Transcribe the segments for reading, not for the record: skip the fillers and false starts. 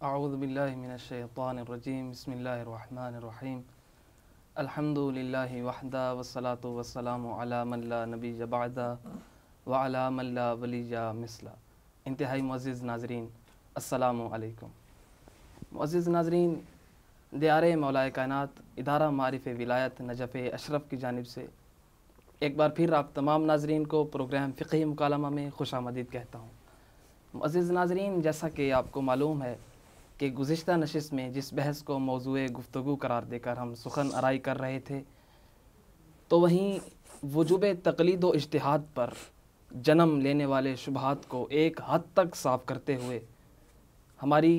اعوذ باللہ من الشیطان الرجیم بسم اللہ الرحمن الرحیم الحمد للہ وحدہ والصلاة والسلام علی من لا نبی بعدہ وعلی من لا ولی مثلہ۔ انتہائی معزز ناظرین، السلام علیکم۔ معزز ناظرین، دیار مولا کائنات ادارہ معارف ولایت نجف اشرف کی جانب سے ایک بار پھر آپ تمام ناظرین کو پروگرام فقہی مکالمہ میں خوش آمدید کہتا ہوں۔ معزز ناظرین، جیسا کہ آپ کو معلوم ہے کہ گزشتہ نشست میں جس بحث کو موضوع گفتگو قرار دے کر ہم سخن آرائی کر رہے تھے، تو وہیں وجوب تقلید و اجتہاد پر جنم لینے والے شبہات کو ایک حد تک صاف کرتے ہوئے ہماری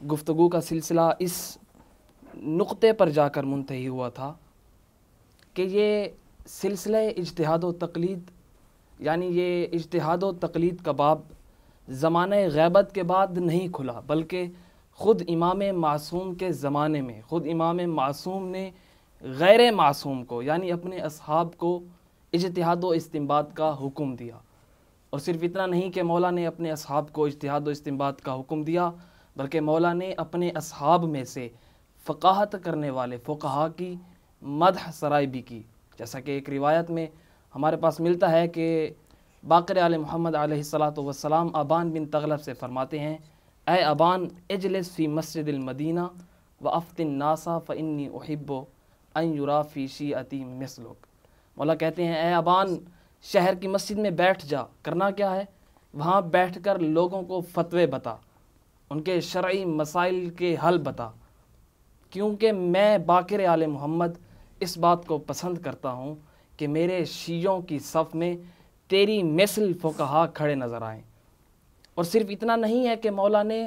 گفتگو کا سلسلہ اس نقطے پر جا کر منتہی ہوا تھا کہ یہ سلسلہ اجتہاد و تقلید، یعنی یہ اجتہاد و تقلید کا باب زمانہ غیبت کے بعد نہیں کھلا، بلکہ خود امام معصوم کے زمانے میں خود امام معصوم نے غیر معصوم کو یعنی اپنے اصحاب کو اجتہاد و استنباط کا حکم دیا۔ اور صرف اتنا نہیں کہ مولا نے اپنے اصحاب کو اجتہاد و استنباط کا حکم دیا، بلکہ مولا نے اپنے اصحاب میں سے فقاہت کرنے والے فقہا کی مدح سرائی بھی کی، جیسا کہ ایک روایت میں ہمارے پاس ملتا ہے کہ باقر آل محمد علیہ السلام ابان بن تغلب سے فرماتے ہیں، اے ابان اجلس فی مسجد المدینہ وافت الناس فانی احب ان یرا فی شیعتی مثلک۔ مولا کہتے ہیں، اے ابان شہر کی مسجد میں بیٹھ جا، کرنا کیا ہے؟ وہاں بیٹھ کر لوگوں کو فتوے بتا، ان کے شرعی مسائل کے حل بتا، کیونکہ میں باقر آل محمد اس بات کو پسند کرتا ہوں کہ میرے شیعوں کی صف میں تیری مثل فقہا کھڑے نظر آئیں۔ اور صرف اتنا نہیں ہے کہ مولا نے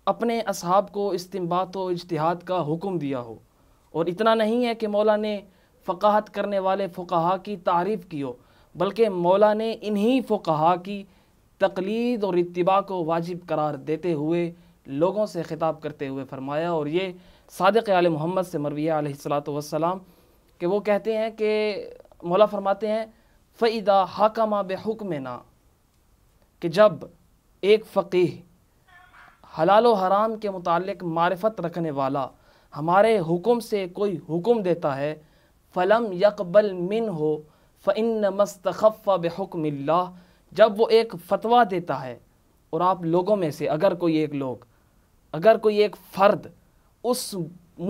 اپنے اصحاب کو استنباط و اجتہاد کا حکم دیا ہو، اور اتنا نہیں ہے کہ مولا نے فقاہت کرنے والے فقہا کی تعریف کی ہو، بلکہ مولا نے انہی فقہا کی تقلید اور اتباع کو واجب قرار دیتے ہوئے لوگوں سے خطاب کرتے ہوئے فرمایا، اور یہ صادق آل محمد سے مروی ہے علیہ السلام کہ وہ کہتے ہیں کہ مولا فرماتے ہیں فَإِذَا حَكَمَ بِحُكْمِنَا، کہ جب ایک فقیہ حلال و حرام کے متعلق معرفت رکھنے والا ہمارے حکم سے کوئی حکم دیتا ہے، فَلَمْ يَقْبَلْ مِنْهُ فَإِنَّمَا اسْتَخَفَّ بِحُكْمِ اللَّهِ، جب وہ ایک فتویٰ دیتا ہے اور آپ لوگوں میں سے اگر کوئی ایک فرد اس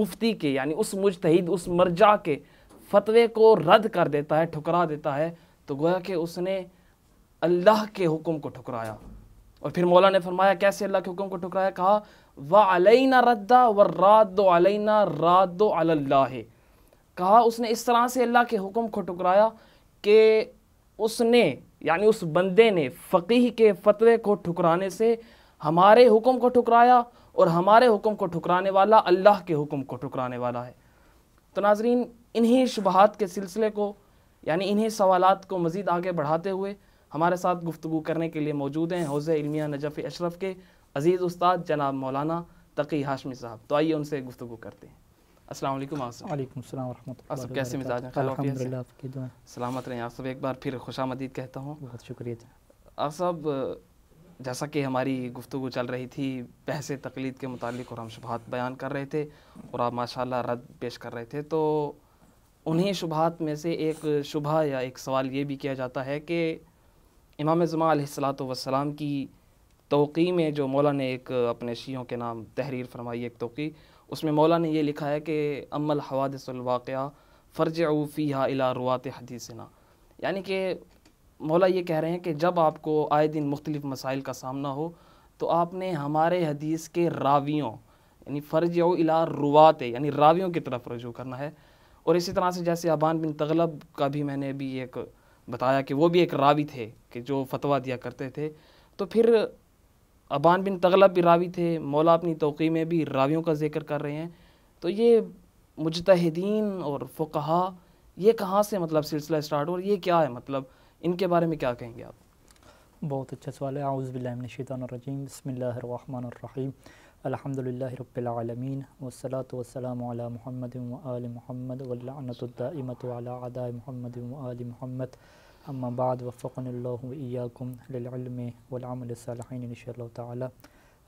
مفتی کے یعنی اس مجتہد اس مرجع کے فتوے کو رد کر دیتا ہے، ٹھکرا دیتا ہے، تو گویا کہ اس نے اللہ کے حکم کو ٹھکرایا۔ اور پھر مولا نے فرمایا کیسے اللہ کے حکم کو ٹھکرایا؟ کہا وَعَلَيْنَا رَدَّ وَالرَّادُّ عَلَيْنَا رَادُّ عَلَى اللَّهِ، کہا اس نے اس طرح سے اللہ کے حکم کو ٹھکرایا کہ اس نے یعنی اس بندے نے فقیہ کے فتوے کو ٹھکرانے سے ہمارے حکم کو ٹھکرایا، اور ہمارے حکم کو ٹھکرانے والا اللہ کے حکم کو ٹھکرانے والا ہے۔ تو ناظرین، انہی شبہات کے سلسلے کو یعنی انہی سوالات کو مزید آگے بڑھاتے ہوئے ہمارے ساتھ گفتگو کرنے کے لیے موجود ہیں حوزہ علمیہ نجف اشرف کے عزیز استاد جناب مولانا تقی ہاشمی صاحب۔ تو آئیے ان سے گفتگو کرتے ہیں۔ السلام علیکم آپ صاحب۔ وعلیکم السلام ورحمۃ اللہ۔ آپ سب کیسے مزاج ہیں؟ الحمدللہ، آپ کی دعائیں۔ سلامت رہیں آپ سب، ایک بار پھر خوش آمدید کہتا ہوں۔ بہت شکریہ جی۔ آپ صاحب، جیسا کہ ہماری گفتگو چل رہی تھی بحث تقلید کے متعلق اور ہم شبہات بیان کر رہے تھے اور آپ ماشاءاللہ رد پیش کر رہے تھے، تو انہی شبہات میں سے ایک شبہ یا ایک سوال یہ بھی کیا جاتا ہے کہ امام زمان علیہ السلام کی توقیع میں جو مولا نے ایک اپنے شیعوں کے نام تحریر فرمائی ایک توقیع، اس میں مولا نے یہ لکھا ہے کہ اما الحوادث الواقعہ فرجعوا فیہا الی روات حدیثنا، یعنی کہ مولا یہ کہہ رہے ہیں کہ جب آپ کو آئے دن مختلف مسائل کا سامنا ہو تو آپ نے ہمارے حدیث کے راویوں یعنی فرجعوا الی روات یعنی راویوں کی طرف رجوع کرنا ہے۔ اور اسی طرح سے جیسے ابان بن تغلب کا بھی میں نے بھی ایک بتایا کہ وہ بھی ایک راوی تھے کہ جو فتویٰ دیا کرتے تھے، تو پھر ابان بن تغلب بھی راوی تھے، مولا اپنی توقیع میں بھی راویوں کا ذکر کر رہے ہیں، تو یہ مجتہدین اور فقہا یہ کہاں سے مطلب سلسلہ سٹارٹ ہو اور یہ کیا ہے، مطلب ان کے بارے میں کیا کہیں گے آپ؟ بہت اچھا سوال ہے۔ اعوذ باللہ من الشیطان الرجیم، بسم اللہ الرحمن الرحیم، الحمدللہ رب العالمین، والصلاة والسلام علی محمد وآل محمد، واللعنۃ الدائمۃ علی اعداء محمد وآل محمد، اما بعد، وفقنا اللہ وإیاکم للعلم والعمل الصالحین ان شاء اللہ تعالی۔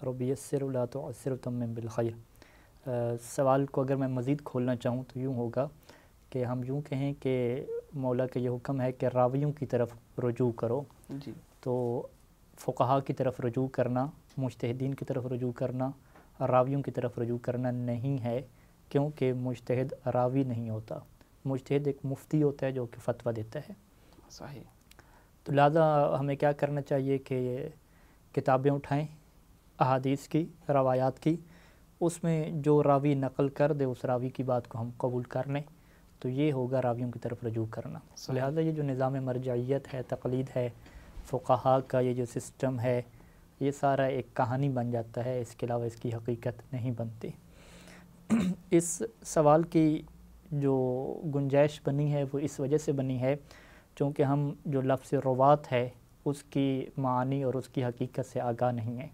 رب یسر ولا تعسر وتمم بالخیر۔ سوال کو اگر میں مزید کھولنا چاہوں تو یوں ہوگا کہ ہم یوں کہیں کہ مولا کا یہ حکم ہے کہ راویوں کی طرف رجوع کرو، جی تو فقہا کی طرف رجوع کرنا، مجتہدین کی طرف رجوع کرنا، راویوں کی طرف رجوع کرنا نہیں ہے، کیونکہ مجتہد راوی نہیں ہوتا، مجتہد ایک مفتی ہوتا ہے جو کہ فتویٰ دیتا ہے۔ صحیح۔ تو لہٰذا ہمیں کیا کرنا چاہیے کہ کتابیں اٹھائیں احادیث کی، روایات کی، اس میں جو راوی نقل کر دے اس راوی کی بات کو ہم قبول کر لیں، تو یہ ہوگا راویوں کی طرف رجوع کرنا۔ صحیح۔ لہٰذا یہ جو نظام مرجعیت ہے، تقلید ہے، فقہا کا یہ جو سسٹم ہے، یہ سارا ایک کہانی بن جاتا ہے، اس کے علاوہ اس کی حقیقت نہیں بنتی۔ اس سوال کی جو گنجائش بنی ہے وہ اس وجہ سے بنی ہے چونکہ ہم جو لفظ روات ہے اس کی معانی اور اس کی حقیقت سے آگاہ نہیں ہیں۔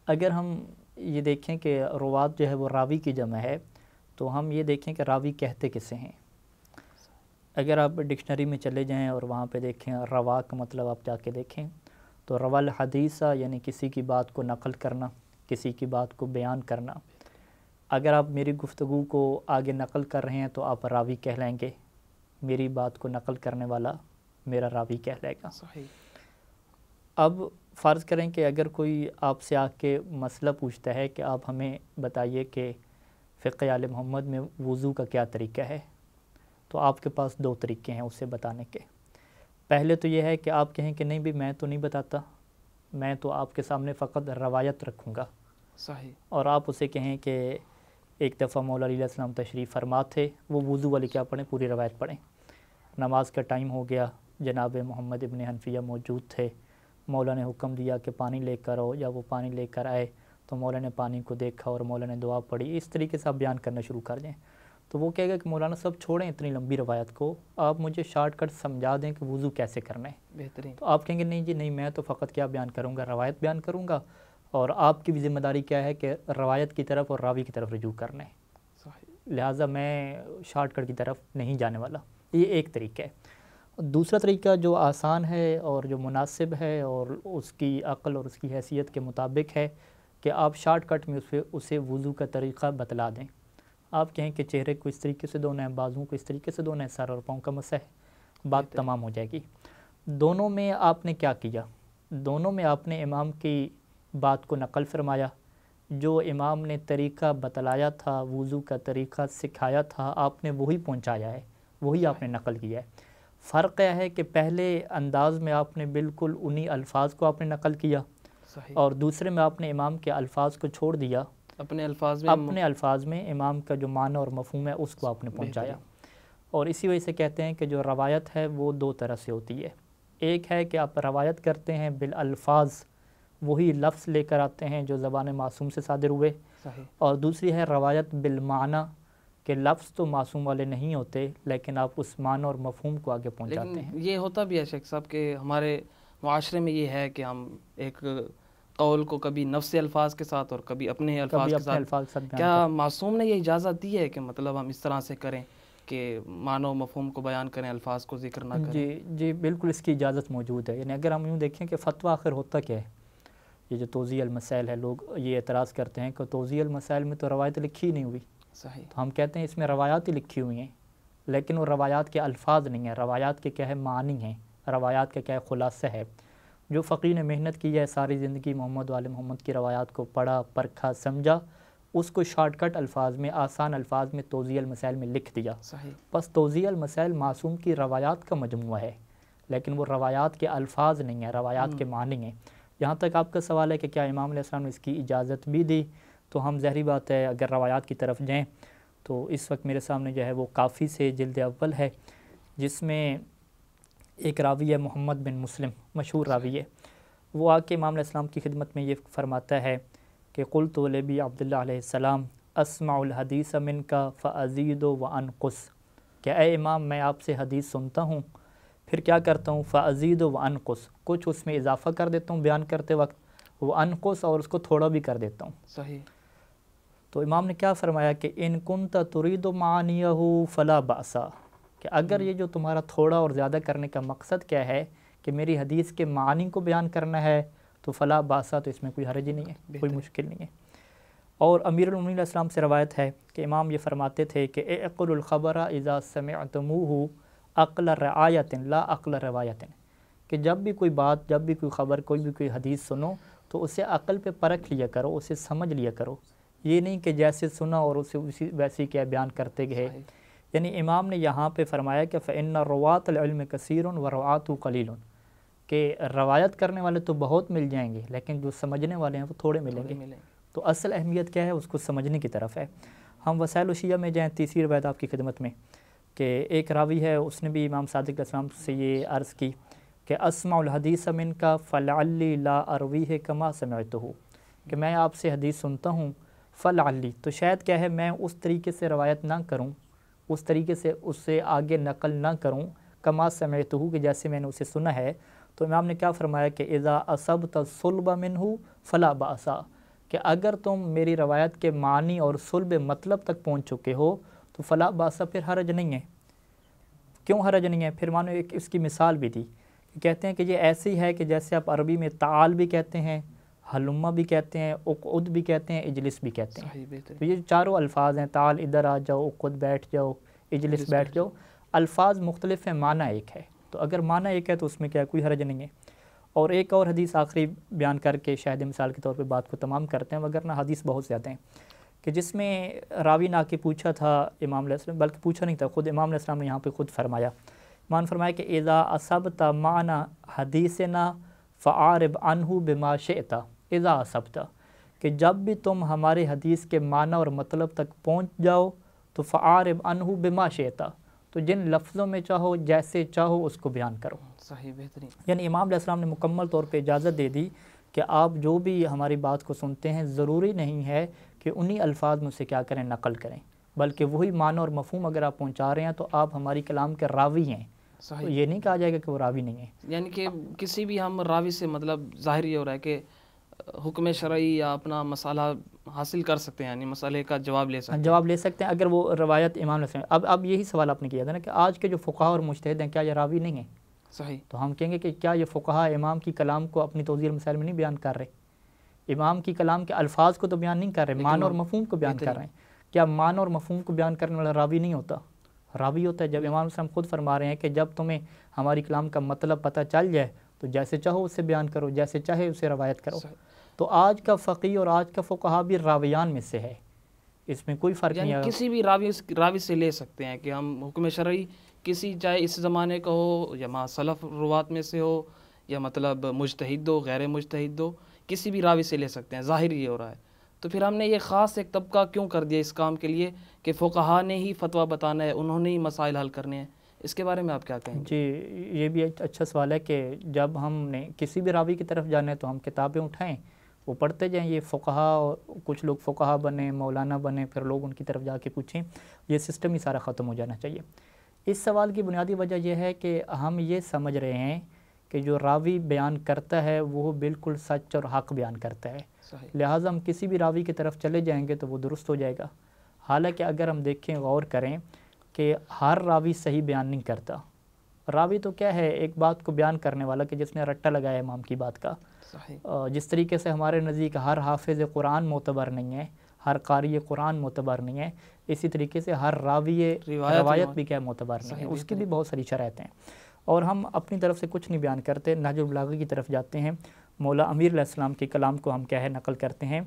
اگر ہم یہ دیکھیں کہ روات جو ہے وہ راوی کی جمع ہے، تو ہم یہ دیکھیں کہ راوی کہتے کسے ہیں۔ اگر آپ ڈکشنری میں چلے جائیں اور وہاں پہ دیکھیں روا کا مطلب آپ جا کے دیکھیں تو روا الحدیثہ یعنی کسی کی بات کو نقل کرنا، کسی کی بات کو بیان کرنا۔ اگر آپ میری گفتگو کو آگے نقل کر رہے ہیں تو آپ راوی کہلائیں گے، میری بات کو نقل کرنے والا میرا راوی کہلائے گا۔ صحیح۔ اب فرض کریں کہ اگر کوئی آپ سے آ کے مسئلہ پوچھتا ہے کہ آپ ہمیں بتائیے کہ فقہ آل محمد میں وضو کا کیا طریقہ ہے، تو آپ کے پاس دو طریقے ہیں اسے بتانے کے۔ پہلے تو یہ ہے کہ آپ کہیں کہ نہیں بھی میں تو نہیں بتاتا، میں تو آپ کے سامنے فقط روایت رکھوں گا۔ صحیح۔ اور آپ اسے کہیں کہ ایک دفعہ مولا علیہ السلام تشریف فرما تھے، وہ وضو والی کیا پڑھیں، پوری روایت پڑھیں۔ نماز کا ٹائم ہو گیا، جناب محمد ابن حنفیہ موجود تھے، مولا نے حکم دیا کہ پانی لے کر آؤ، یا وہ پانی لے کر آئے تو مولا نے پانی کو دیکھا اور مولا نے دعا پڑھی۔ اس طریقے سے آپ بیان کرنا شروع کر دیں تو وہ کہے گا کہ مولانا صاحب چھوڑیں اتنی لمبی روایت کو، آپ مجھے شارٹ کٹ سمجھا دیں کہ وضو کیسے کرنا ہے۔ بہترین۔ تو آپ کہیں گے نہیں جی نہیں، میں تو فقط کیا بیان کروں گا، روایت بیان کروں گا، اور آپ کی بھی ذمہ داری کیا ہے کہ روایت کی طرف اور راوی کی طرف رجوع کرنا ہے، صحیح۔ لہٰذا میں شارٹ کٹ کی طرف نہیں جانے والا۔ یہ ایک طریقہ ہے۔ دوسرا طریقہ جو آسان ہے اور جو مناسب ہے اور اس کی عقل اور اس کی حیثیت کے مطابق ہے کہ آپ شارٹ کٹ میں اسے وضو کا طریقہ بتلا دیں۔ آپ کہیں کہ چہرے کو اس طریقے سے دھونا ہے، بازوں کو اس طریقے سے دھونا ہے، سر اور پاؤں کا مسح ہے، بات تمام ہو جائے گی۔ دونوں میں آپ نے کیا کیا؟ دونوں میں آپ نے امام کی بات کو نقل فرمایا، جو امام نے طریقہ بتلایا تھا، وضو کا طریقہ سکھایا تھا، آپ نے وہی پہنچایا ہے، وہی آپ نے نقل کیا ہے۔ فرق یہ ہے کہ پہلے انداز میں آپ نے بالکل انہی الفاظ کو آپ نے نقل کیا، صحیح۔ اور دوسرے میں آپ نے امام کے الفاظ کو چھوڑ دیا، اپنے الفاظ میں امام کا جو معنی اور مفہوم ہے اس کو آپ نے پہنچایا۔ بہترین۔ اور اسی وجہ سے کہتے ہیں کہ جو روایت ہے وہ دو طرح سے ہوتی ہے۔ ایک ہے کہ آپ روایت کرتے ہیں بالالفاظ، وہی لفظ لے کر آتے ہیں جو زبان معصوم سے صادر ہوئے، صحیح۔ اور دوسری ہے روایت بالمعنی، کہ لفظ تو معصوم والے نہیں ہوتے لیکن آپ اس معنی اور مفہوم کو آگے پہنچاتے ہیں۔ یہ ہوتا بھی ہے شیخ صاحب کہ ہمارے معاشرے میں یہ ہے کہ ہم ایک قول کو کبھی نفس الفاظ کے ساتھ اور کبھی اپنے الفاظ کے ساتھ، کیا معصوم نے یہ اجازت دی ہے کہ مطلب ہم اس طرح سے کریں کہ معنی و مفہوم کو بیان کریں، الفاظ کو ذکر نہ کریں؟ جی بالکل اس کی اجازت موجود ہے۔ یعنی اگر ہم یوں دیکھیں کہ فتویٰ آخر ہوتا کیا ہے، یہ جو توضیح المسائل ہے، لوگ یہ اعتراض کرتے ہیں کہ توضیح المسائل میں تو روایت لکھی نہیں ہوئی، صحیح۔ تو ہم کہتے ہیں اس میں روایات ہی لکھی ہوئی ہیں، لیکن وہ روایات کے الفاظ نہیں ہیں، روایات کے کیا ہے معنی ہیں، روایات کا کیا ہے خلاصہ ہے۔ جو فقیر نے محنت کی ہے ساری زندگی محمد و آل محمد کی روایات کو پڑھا، پرکھا، سمجھا، اس کو شارٹ کٹ الفاظ میں، آسان الفاظ میں توضیح المسائل میں لکھ دیا۔ صحیح۔ بس توضیح المسائل معصوم کی روایات کا مجموعہ ہے، لیکن وہ روایات کے الفاظ نہیں ہیں، روایات کے معنی ہیں۔ یہاں تک آپ کا سوال ہے کہ کیا امام علیہ السلام نے اس کی اجازت بھی دی، تو ہم ظاہری بات ہے اگر روایات کی طرف جائیں تو اس وقت میرے سامنے جو ہے وہ کافی سے جلد اول ہے، جس میں ایک راوی ہے محمد بن مسلم، مشہور راوی ہے، وہ آ کے امام علیہ السلام کی خدمت میں یہ فرماتا ہے کہ قلت لابی عبداللہ علیہ السلام اسمع الحدیث منک فازید وانقص، کہ اے امام میں آپ سے حدیث سنتا ہوں پھر کیا کرتا ہوں، فازید وانقص، کچھ اس میں اضافہ کر دیتا ہوں بیان کرتے وقت، وانقص اور اس کو تھوڑا بھی کر دیتا ہوں۔ صحیح۔ تو امام نے کیا فرمایا کہ ان کنت ترید معانیہ فلا بأس، کہ اگر یہ جو تمہارا تھوڑا اور زیادہ کرنے کا مقصد کیا ہے کہ میری حدیث کے معنی کو بیان کرنا ہے، تو فلا باسا، تو اس میں کوئی حرج ہی نہیں ہے، کوئی مشکل نہیں ہے۔ اور امیر المومنین علیہ السلام سے روایت ہے کہ امام یہ فرماتے تھے کہ اعقل الخبر اذا سمعتموہ عقل رعایت لا عقل روایت، کہ جب بھی کوئی بات، جب بھی کوئی خبر، کوئی بھی کوئی حدیث سنو تو اسے عقل پہ پرکھ لیا کرو، اسے سمجھ لیا کرو، یہ نہیں کہ جیسے سنا اور اسے اسی ویسے کیا بیان کرتے گئے۔ یعنی امام نے یہاں پہ فرمایا کہ فإن رواة العلم کثیر ورعاة قلیل، کہ روایت کرنے والے تو بہت مل جائیں گے لیکن جو سمجھنے والے ہیں وہ تھوڑے ملیں گے۔ تو اصل اہمیت کیا ہے؟ اس کو سمجھنے کی طرف ہے۔ ہم وسائل الشیعہ میں جائیں، تیسری روایت آپ کی خدمت میں، کہ ایک راوی ہے، اس نے بھی امام صادق علیہ السلام سے یہ عرض کی کہ اسمع الحدیث منک فلعلی لا ارویہ کما سمعتہ، کہ میں آپ سے حدیث سنتا ہوں، فلعلی تو شاید کیا ہے میں اس طریقے سے روایت نہ کروں، اس طریقے سے اس سے آگے نقل نہ کروں، کما سمعتہ کہ جیسے میں نے اسے سنا ہے۔ تو امام نے کیا فرمایا کہ اذا اصبت الصلب منہ فلا بأس، کہ اگر تم میری روایت کے معنی اور صلب مطلب تک پہنچ چکے ہو تو فلا بأس، پھر حرج نہیں ہے۔ کیوں حرج نہیں ہے؟ پھر مانو ایک اس کی مثال بھی دی، کہتے ہیں کہ یہ ایسے ہی ہے کہ جیسے آپ عربی میں تعال بھی کہتے ہیں، حلمہ بھی کہتے ہیں، اقعد بھی کہتے ہیں، اجلس بھی کہتے ہیں۔ تو یہ چاروں الفاظ ہیں، تعال ادھر آ جاؤ، اقعد بیٹھ جاؤ، اجلس بیٹھ جاؤ، الفاظ مختلف ہیں، معنی ایک ہے۔ تو اگر معنی ایک ہے تو اس میں کیا کوئی حرج نہیں ہے۔ اور ایک اور حدیث آخری بیان کر کے شاہد مثال کے طور پہ بات کو تمام کرتے ہیں، وگرنہ حدیث بہت زیادہ ہیں، کہ جس میں راوی نے آ کے پوچھا تھا امام علیہ السلام، بلکہ پوچھا نہیں تھا، خود امام علیہ السلام نے یہاں پہ خود فرمایا، امام فرمایا کہ اذا اصبت معنا حدیثنا فعارب عنہ بما شئت اذا اصبت، کہ جب بھی تم ہمارے حدیث کے معنی اور مطلب تک پہنچ جاؤ تو فعارب عنہ بما شئت، تو جن لفظوں میں چاہو، جیسے چاہو اس کو بیان کرو۔ صحیح، بہترین۔ یعنی امام علیہ السلام نے مکمل طور پہ اجازت دے دی کہ آپ جو بھی ہماری بات کو سنتے ہیں ضروری نہیں ہے کہ انہی الفاظ میں سے کیا کریں، نقل کریں، بلکہ وہی معنی اور مفہوم اگر آپ پہنچا رہے ہیں تو آپ ہماری کلام کے راوی ہیں۔ تو یہ نہیں کہا جائے گا کہ وہ راوی نہیں ہے۔ یعنی کہ کسی بھی ہم راوی سے مطلب ظاہر یہ ہو رہا ہے کہ حکم شرعی یا اپنا مسئلہ حاصل کر سکتے ہیں، یعنی مسئلے کا جواب لے سکتے ہیں، جواب لے سکتے ہیں اگر وہ روایت امام علیہ السلام۔ اب یہی سوال آپ نے کیا تھا نا کہ آج کے جو فقہا اور مجتہد ہیں کیا یہ راوی نہیں ہیں؟ صحیح۔ تو ہم کہیں گے کہ کیا یہ فقہا امام کی کلام کو اپنی توضیح المسائل میں نہیں بیان کر رہے؟ امام کی کلام کے الفاظ کو تو بیان نہیں کر رہے، معنی اور مفہوم کو بیان کر رہے ہیں۔ کیا معنی اور مفہوم کو بیان کرنے والا راوی نہیں ہوتا؟ راوی ہوتا ہے۔ جب امام السلام خود فرما رہے ہیں کہ جب تمہیں ہماری کلام کا مطلب پتہ چل جائے تو جیسے چاہو اسے بیان کرو، جیسے چاہے اسے روایت کرو۔ تو آج کا فقیہ اور آج کا فقہا بھی راویان میں سے ہے، اس میں کوئی فرق نہیں ہے۔ کسی بھی راوی سے لے سکتے ہیں کہ ہم حکم شرعی کسی، چاہے اس زمانے کا ہو یا ما سلف روات میں سے ہو یا مطلب مجتہد ہو غیر مجتہد ہو، کسی بھی راوی سے لے سکتے ہیں، ظاہر یہ ہو رہا ہے۔ تو پھر ہم نے یہ خاص ایک طبقہ کیوں کر دیا اس کام کے لیے کہ فقہا نے ہی فتویٰ بتانا ہے، انہوں نے ہی مسائل حل کرنے ہیں؟ اس کے بارے میں آپ کیا کہیں گے؟ جی یہ بھی اچھا سوال ہے کہ جب ہم نے کسی بھی راوی کی طرف جانا ہے تو ہم کتابیں اٹھائیں، وہ پڑھتے جائیں۔ یہ فقہا، کچھ لوگ فقہا بنے، مولانا بنے، پھر لوگ ان کی طرف جا کے پوچھیں، یہ سسٹم ہی سارا ختم ہو جانا چاہیے۔ اس سوال کی بنیادی وجہ یہ ہے کہ ہم یہ سمجھ رہے ہیں کہ جو راوی بیان کرتا ہے وہ بالکل سچ اور حق بیان کرتا ہے، لہٰذا ہم کسی بھی راوی کی طرف چلے جائیں گے تو وہ درست ہو جائے گا۔ حالانکہ اگر ہم دیکھیں، غور کریں کہ ہر راوی صحیح بیان نہیں کرتا۔ راوی تو کیا ہے، ایک بات کو بیان کرنے والا کہ جس نے رٹا لگایا امام کی بات کا۔ جس طریقے سے ہمارے نزدیک ہر حافظ قرآن معتبر نہیں ہے، ہر قاری قرآن معتبر نہیں ہے، اسی طریقے سے ہر راوی روایت بھی کیا معتبر نہیں ہے، اس کی بھی بہت ساری شرائط ہیں۔ اور ہم اپنی طرف سے کچھ نہیں بیان کرتے، نہج البلاغہ کی طرف جاتے ہیں، مولا امیر علیہ السلام کے کلام کو ہم کیا ہے نقل کرتے ہیں،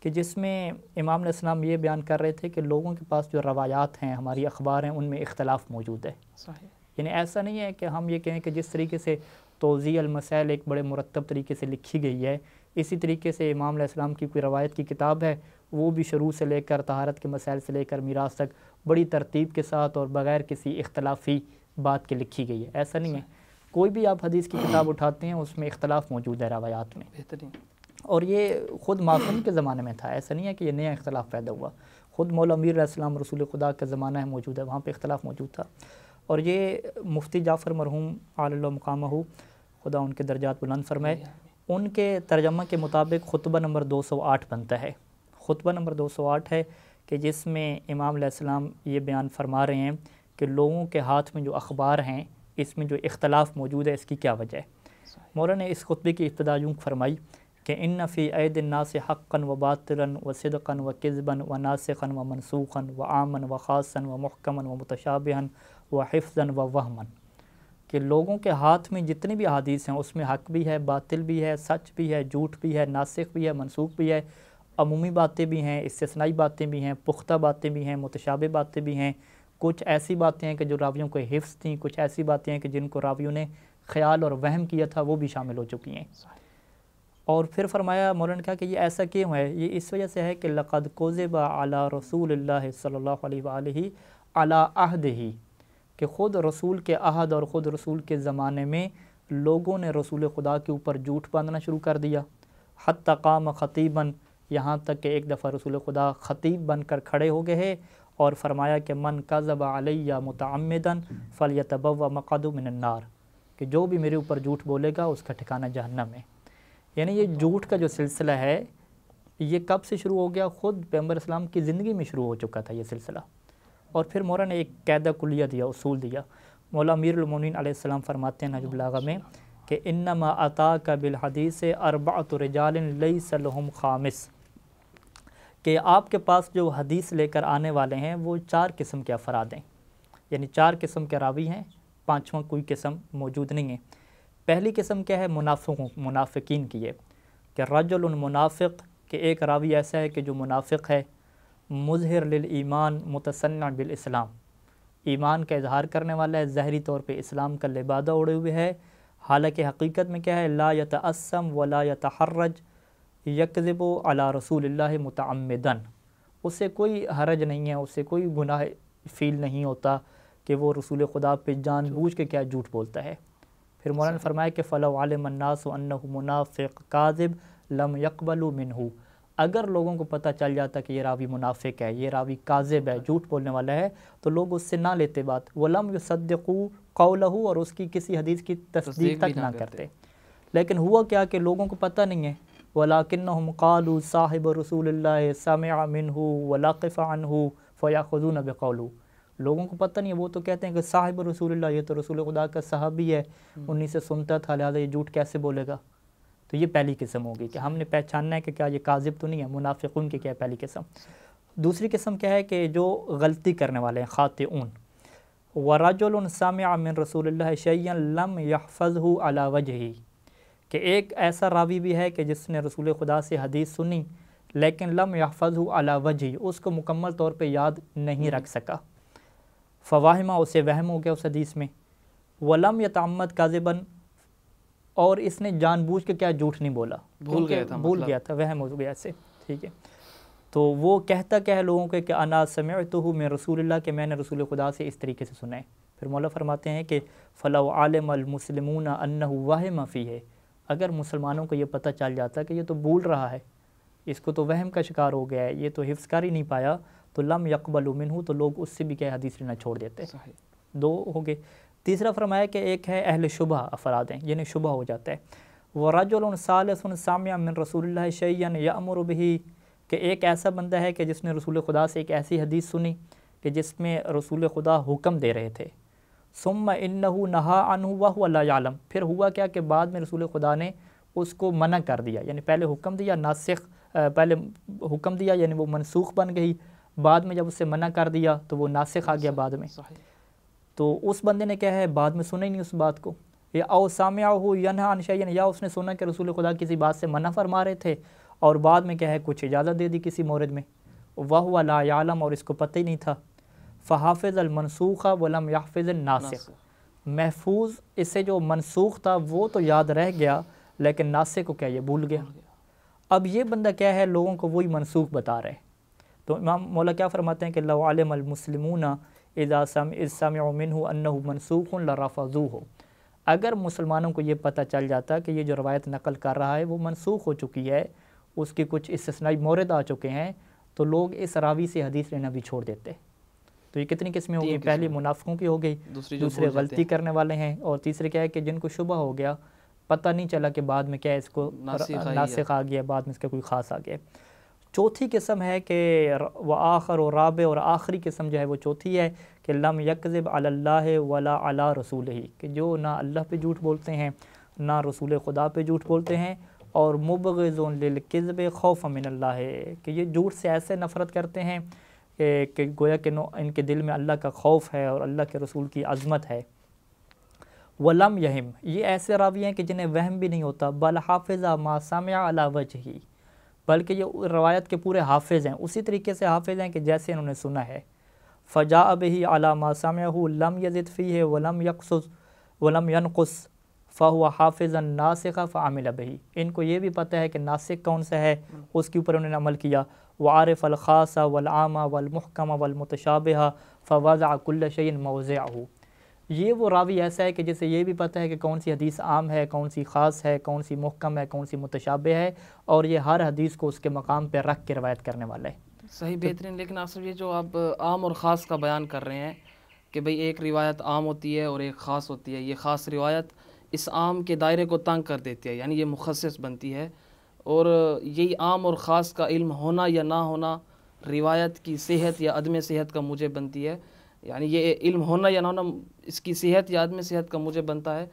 کہ جس میں امام علیہ السلام یہ بیان کر رہے تھے کہ لوگوں کے پاس جو روایات ہیں، ہماری اخبار ہیں، ان میں اختلاف موجود ہے۔ یعنی ایسا نہیں ہے کہ ہم یہ کہیں کہ جس طریقے سے توضیح المسائل ایک بڑے مرتب طریقے سے لکھی گئی ہے، اسی طریقے سے امام علیہ السلام کی کوئی روایت کی کتاب ہے، وہ بھی شروع سے لے کر طہارت کے مسائل سے لے کر میراث تک بڑی ترتیب کے ساتھ اور بغیر کسی اختلافی بات کے لکھی گئی ہے۔ ایسا نہیں ہے، کوئی بھی آپ حدیث کی کتاب اٹھاتے ہیں اس میں اختلاف موجود ہے روایات میں۔ اور یہ خود معصوم کے زمانے میں تھا، ایسا نہیں ہے کہ یہ نیا اختلاف پیدا ہوا، خود مولا امیر علیہ السلام رسول خدا کا زمانہ ہے موجود ہے، وہاں پہ اختلاف موجود تھا۔ اور یہ مفتی جعفر مرحوم علی اللہ مقامہ، خدا ان کے درجات بلند فرمائے، ان کے ترجمہ کے مطابق خطبہ نمبر 208 بنتا ہے۔ خطبہ نمبر 208 ہے کہ جس میں امام علیہ السلام یہ بیان فرما رہے ہیں کہ لوگوں کے ہاتھ میں جو اخبار ہیں اس میں جو اختلاف موجود ہے اس کی کیا وجہ ہے۔ مولانا نے اس خطبے کی ابتدا یوں فرمائی کہ ان فی عید الناس حقا و باطلا و صدقا و کذبا و ناسخا و منسوخا و عاما و خاصا و محکما و متشابہا و حفظا و وہما، کہ لوگوں کے ہاتھ میں جتنی بھی احادیث ہیں اس میں حق بھی ہے، باطل بھی ہے، سچ بھی ہے، جھوٹ بھی ہے، ناسخ بھی ہے، منسوخ بھی ہے، عمومی باتیں بھی ہیں، استثنائی باتیں بھی ہیں، پختہ باتیں بھی ہیں، متشابہ باتیں بھی ہیں، کچھ ایسی باتیں ہیں کہ جو راویوں کو حفظ تھیں، کچھ ایسی باتیں ہیں کہ جن کو راویوں نے خیال اور وہم کیا تھا وہ بھی شامل ہو چکی ہیں۔ اور پھر فرمایا مولانا نے کہا کہ یہ ایسا کیوں ہے؟ یہ اس وجہ سے ہے کہ لقد کذب علی رسول اللہ صلی اللہ علیہ وآلہ علی عہدہ، کہ خود رسول کے عہد اور خود رسول کے زمانے میں لوگوں نے رسول خدا کے اوپر جھوٹ باندھنا شروع کر دیا، حتی قام خطیباً، یہاں تک کہ ایک دفعہ رسول خدا خطیب بن کر کھڑے ہو گئے اور فرمایا کہ من کذب علی متعمداً فلیتبوأ مقعدہ من النار، کہ جو بھی میرے اوپر جھوٹ بولے گا اس کا ٹھکانہ جہنم ہے۔ یعنی یہ جھوٹ کا جو سلسلہ ہے یہ کب سے شروع ہو گیا؟ خود پیغمبر اسلام کی زندگی میں شروع ہو چکا تھا یہ سلسلہ۔ اور پھر مولانا نے ایک قاعدہ کلیہ دیا، اصول دیا۔ مولا امیر المومنین علیہ السلام فرماتے ہیں نہج البلاغہ میں کہ انما اتاک بالحدیث اربعۃ رجال لیس لہم خامس، کہ آپ کے پاس جو حدیث لے کر آنے والے ہیں وہ 4 قسم کے افراد ہیں، یعنی 4 قسم کے راوی ہیں، 5واں کوئی قسم موجود نہیں ہے۔ پہلی قسم کیا ہے؟ منافقین کی ہے، کہ رجل منافق، کہ ایک راوی ایسا ہے کہ جو منافق ہے، مظہر للایمان متصنع بالاسلام، ایمان کا اظہار کرنے والا ہے، ظاہری طور پہ اسلام کا لبادہ اوڑے ہوئے ہے، حالانکہ حقیقت میں کیا ہے؟ لا یتعصم ولا یتحرج یکذب علی رسول اللہ متعمداً، اسے کوئی حرج نہیں ہے، اسے کوئی گناہ فیل نہیں ہوتا کہ وہ رسول خدا پہ جان بوجھ کے کیا جھوٹ بولتا ہے۔ پھر مولانا نے فرمایا کہ فَلَوْ عَلِمَ النَّاسُ أَنَّهُ مُنَافِقٌ كَاذِبٌ لَمْ يَقْبَلُوا مِنْهُ، اگر لوگوں کو پتہ چل جاتا کہ یہ راوی منافق ہے، یہ راوی کاذب ہے، جھوٹ بولنے والا ہے، تو لوگ اس سے نہ لیتے بات، وَلَمْ يُصَدِّقُوا قَوْلَهُ، اور اس کی کسی حدیث کی تصدیق تک نہ کرتے۔ لیکن ہوا کیا کہ لوگوں کو پتہ نہیں ہے، وَلَكِنَّهُمْ قَالُوا صَاحِبُ رسول اللہ سَمِعَ مِنْهُ وَلَقِفَ عَنْهُ فَيَأْخُذُونَ بِقَوْلِهِ، لوگوں کو پتہ نہیں ہے، وہ تو کہتے ہیں کہ صاحب رسول اللہ، یہ تو رسول خدا کا صحابی ہے، انہی سے سنتا تھا، لہٰذا یہ جھوٹ کیسے بولے گا؟ تو یہ پہلی قسم ہوگی کہ ہم نے پہچاننا ہے کہ کیا یہ کاذب تو نہیں ہے، منافقون کی کیا ہے پہلی قسم۔ دوسری قسم کیا ہے کہ جو غلطی کرنے والے ہیں، خاطئون۔ وَرَجُلٌ سَمِعَ مِن رسول اللہ شَيْئًا لَمْ يَحْفَظْهُ عَلَى وَجْهِهِ، کہ ایک ایسا راوی بھی ہے کہ جس نے رسول خدا سے حدیث سنی لیکن لم يحفظه على وجهه، اس کو مکمل طور پہ یاد نہیں رکھ سکا، فواہمہ، اسے وہم ہو گیا اس حدیث میں، ولم يتعمد كاذبا، اور اس نے جان بوجھ کے کیا جھوٹ نہیں بولا، بھول گیا تھا، وہم ہو گیا اسے، ٹھیک ہے۔ تو وہ کہتا کیا ہے لوگوں کے کہ انا سمعتہ من رسول اللہ، کہ میں نے رسول خدا سے اس طریقے سے سنا ہے۔ پھر مولا فرماتے ہیں کہ فلو عالم المسلمون انہ وہم فیہ، اگر مسلمانوں کو یہ پتہ چل جاتا کہ یہ تو بھول رہا ہے، اس کو تو وہم کا شکار ہو گیا ہے، یہ تو حفظ کر ہی نہیں پایا، تو لم یقبلوا منہ، تو لوگ اس سے بھی کیا حدیث لینا چھوڑ دیتے۔ دو ہو گئے۔ تیسرا فرمایا کہ ایک ہے اہل شبہ افراد ہیں، یعنی شبہ ہو جاتا ہے۔ وَرَجُلٌ ثَالِثٌ سَمِعَ مِن رسول اللہ شَيْئًا يَأْمُرُ بِهِ، کہ ایک ایسا بندہ ہے کہ جس نے رسول خدا سے ایک ایسی حدیث سنی کہ جس میں رسول خدا حکم دے رہے تھے، ثم انہ نہا عنہ وہو لا یعلم، پھر ہوا کیا کہ بعد میں رسول خدا نے اس کو منع کر دیا، یعنی پہلے حکم دیا ناسخ، پہلے حکم دیا یعنی وہ منسوخ بن گئی، بعد میں جب اسے منع کر دیا تو وہ ناسخ آ گیا بعد میں۔ تو اس بندے نے کیا ہے بعد میں سنا ہی نہیں اس بات کو، یا او سامعہ ینہا عن شیئن، یا اس نے سنا کہ رسول خدا کسی بات سے منع فرما رہے تھے اور بعد میں کیا ہے کچھ اجازت دے دی کسی مورد میں، وہو لا یعلم، اور اس کو پتہ ہی نہیں تھا۔ فحافظ المنسوخ ولم یحفظ الناسخ، محفوظ اس سے جو منسوخ تھا وہ تو یاد رہ گیا لیکن ناسخ کو کیا یہ بھول گیا۔ اب یہ بندہ کیا ہے لوگوں کو وہی منسوخ بتا رہے۔ تو امام مولا کیا فرماتے ہیں کہ لو علم المسلمون اذا سمعوا منہ انہ منسوخ لرفضوہ، اگر مسلمانوں کو یہ پتہ چل جاتا کہ یہ جو روایت نقل کر رہا ہے وہ منسوخ ہو چکی ہے، اس کے کچھ استثنائی مورد آ چکے ہیں، تو لوگ اس راوی سے حدیث لینا بھی چھوڑ دیتے۔ تو یہ کتنی قسمیں ہو گئی؟ پہلی منافقوں کی ہو گئی، دوسرے غلطی کرنے والے ہیں، اور تیسرے کیا ہے کہ جن کو شبہ ہو گیا، پتہ نہیں چلا کہ بعد میں کیا ہے اس کو ناسخ آ گیا، بعد میں اس کا کوئی خاص آ گیا۔ چوتھی قسم ہے کہ وآخر و رابع، اور آخری قسم جو ہے وہ چوتھی ہے کہ لم یکذب علی اللہ ولا علی رسولہ، کہ جو نہ اللہ پہ جھوٹ بولتے ہیں، نہ رسول خدا پہ جھوٹ بولتے ہیں، اور مبغض للکذب خوفا من اللہ، کہ یہ جھوٹ سے ایسے نفرت کرتے ہیں کہ گویا کہ ان کے دل میں اللہ کا خوف ہے اور اللہ کے رسول کی عظمت ہے۔ ولم یہم، یہ ایسے راوی ہیں کہ جنہیں وہم بھی نہیں ہوتا، بل حافظ ما سمع علی وجہی، بلکہ یہ روایت کے پورے حافظ ہیں، اسی طریقے سے حافظ ہیں کہ جیسے انہوں نے سنا ہے۔ فجاء به علی ما سمعه لم یزد فیہ ولم ینقص فہو حافظ ناسخ فعمل به، ان کو یہ بھی پتہ ہے کہ ناسخ کون سا ہے، اس کے اوپر انہوں نے عمل کیا۔ وعارف الخاص والعام والمحکم والمتشابہ فوضع کل شیء موضعہ، یہ وہ راوی ایسا ہے کہ جسے یہ بھی پتہ ہے کہ کون سی حدیث عام ہے، کون سی خاص ہے، کون سی محکم ہے، کون سی متشابہ ہے، اور یہ ہر حدیث کو اس کے مقام پہ رکھ کے روایت کرنے والا ہے۔ صحیح، بہترین۔ لیکن آصف یہ جو آپ عام اور خاص کا بیان کر رہے ہیں کہ بھئی ایک روایت عام ہوتی ہے اور ایک خاص ہوتی ہے، یہ خاص روایت اس عام کے دائرے کو تنگ کر دیتی ہے، یعنی یہ مخصص بنتی ہے، اور یہی عام اور خاص کا علم ہونا یا نہ ہونا روایت کی صحت یا عدم صحت کا موجب بنتی ہے، یعنی یہ علم ہونا یا نہ ہونا اس کی صحت یا عدم صحت کا موجب بنتا ہے۔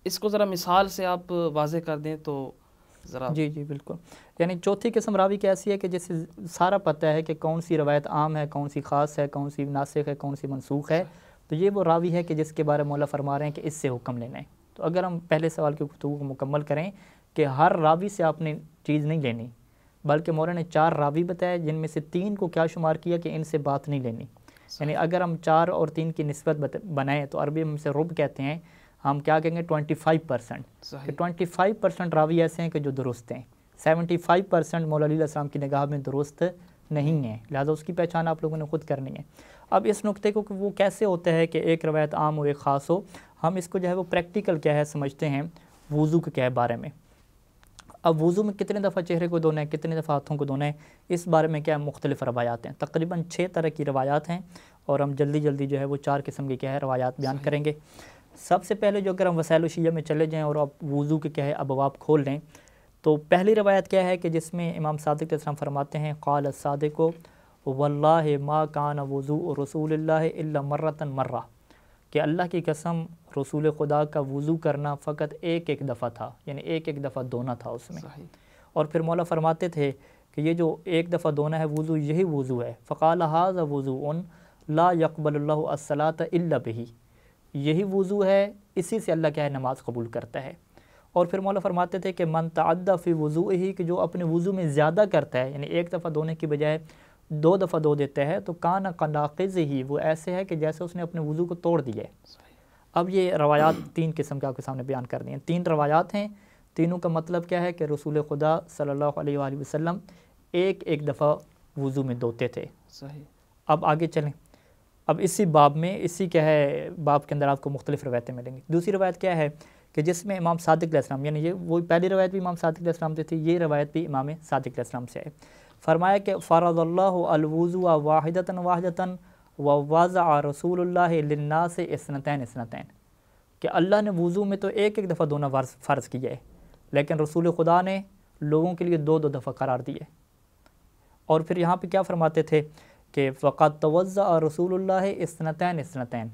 اس کو ذرا مثال سے آپ واضح کر دیں تو ذرا۔ جی بالکل، یعنی چوتھی قسم راوی کی ایسی ہے کہ جسے سارا پتہ ہے کہ کون سی روایت عام ہے، کون سی خاص ہے، کون سی ناسخ ہے، کون سی منسوخ ہے، تو یہ وہ راوی ہے کہ جس کے بارے میں مولا فرما رہے ہیں کہ اس سے حکم لینا ہے۔ تو اگر ہم پہلے سوال کی گفتگو کو مکمل کریں کہ ہر راوی سے آپ نے چیز نہیں لینی، بلکہ مولا نے 4 راوی بتائے جن میں سے 3 کو کیا شمار کیا کہ ان سے بات نہیں لینی، یعنی اگر ہم 4 اور 3 کی نسبت بنائیں تو عربی میں سے رب کہتے ہیں، ہم کیا کہیں گے 25%، کہ 25% راوی ایسے ہیں کہ جو درست ہیں، 75% مولا علیہ السلام کی نگاہ میں درست نہیں ہیں، لہذا اس کی پہچان آپ لوگوں نے خود کرنی ہے۔ اب اس نقطے کو کہ وہ کیسے ہوتا ہے کہ ایک روایت عام ہو ایک خاص ہو، ہم اس کو جو ہے وہ پریکٹیکل کیا ہے سمجھتے ہیں وضو کے کیا بارے میں۔ اب وضو میں کتنے دفعہ چہرے کو دھونا ہے، کتنے دفعہ ہاتھوں کو دھونا ہے، اس بارے میں کیا مختلف روایات ہیں، تقریباً 6 طرح کی روایات ہیں، اور ہم جلدی جلدی جو ہے وہ 4 قسم کی کیا ہے روایات بیان کریں گے۔ سب سے پہلے جو اگر ہم وسائل الشیعہ میں چلے جائیں اور آپ وضو کے کیا ہے ابواب کھول لیں، تو پہلی روایت کیا ہے کہ جس میں امام صادق علیہ السلام فرماتے ہیں، قال الصادق واللہ ما کان وضوء رسول اللہ الا مرۃ مرہ، کہ اللہ کی قسم رسول خدا کا وضو کرنا فقط ایک دفعہ تھا، یعنی ایک دفعہ دھونا تھا اس میں۔ اور پھر مولا فرماتے تھے کہ یہ جو ایک دفعہ دھونا ہے وضو، یہی وضو ہے۔ فقال ھذا وضوء لا يقبل اللہ الصلاۃ الا بہ، یہی وضو ہے، اسی سے اللہ کیا ہے نماز قبول کرتا ہے۔ اور پھر مولا فرماتے تھے کہ من تعدی فی وضوئہ، کہ جو اپنے وضو میں زیادہ کرتا ہے، یعنی ایک دفعہ دھونے کی بجائے 2 دفعہ دھو دیتا ہے، تو کان کناقض ہی، وہ ایسے ہے کہ جیسے اس نے اپنے وضو کو توڑ دیا ہے۔ اب یہ روایات 3 قسم کے آپ کے سامنے بیان کر دی ہیں، 3 روایات ہیں، تینوں کا مطلب کیا ہے کہ رسول خدا صلی اللہ علیہ وآلہ وسلم ایک دفعہ وضو میں دھوتے تھے۔ صحیح۔ اب آگے چلیں، اب اسی باب میں اسی کیا ہے باب کے اندر آپ کو مختلف روایتیں ملیں گی۔ دوسری روایت کیا ہے کہ جس میں امام صادق علیہ السلام، یعنی یہ وہ پہلی روایت بھی امام صادق علیہ السلام سے تھی، یہ روایت بھی امام صادق علیہ السلام سے ہے۔ فرمایا کہ فرض اللہ الوضوء واحدۃ واحدۃ ووضع رسول اللہ للناس اثنتین، کہ اللہ نے وضو میں تو ایک دفعہ دھونا فرض کیا ہے، لیکن رسول خدا نے لوگوں کے لیے 2 دفعہ قرار دیے۔ اور پھر یہاں پہ کیا فرماتے تھے کہ فقط توضأ رسول اللہ اثنتین،